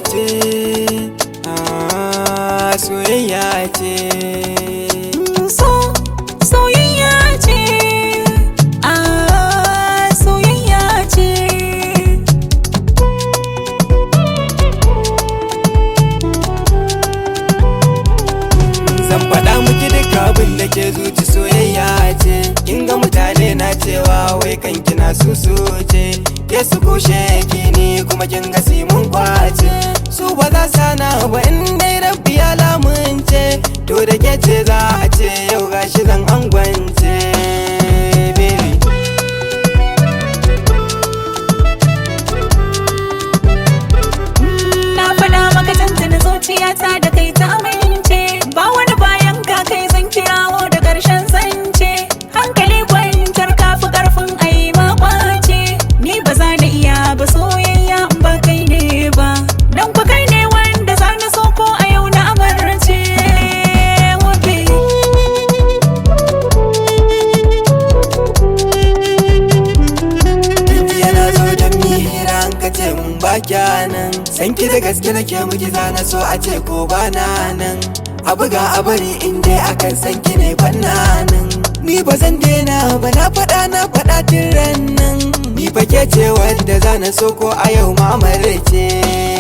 ce, soyayya ce. Soyayya ce, soyayya ce. Zan faɗa miki duk abin da ke zuci, soyayya ce. Kin ga mutane na cewa wai kan kina susu ce, ke su kushe kini kuma kin ga mun kwace. Su ba za sana ba in dai rabbi ya lamunce, to da ke ce za a ce yau gashi zan angwance, baby. Na faɗa maka tantana zuciyata da kai ta amince, ba wani bayan ka kai zan kirawo da ƙarshen zance. Hankali kwantar kafi ƙarfin ayi makwace, ni ba za na iya ba soyayya ba kai ne ba, don ku kai ne wanda za na so ko a yau na amarce. Yana zo da mihira an ka ce mun ba kyanan, san ki da gaske nake miki zana so a ce ko ba na nan. A buga a bari in dai akan san ki ne bannanan, ni ba zan daina ba na faɗa tun ran nan. Ni fa ke ce wanda zana so ko a yau ma amarce.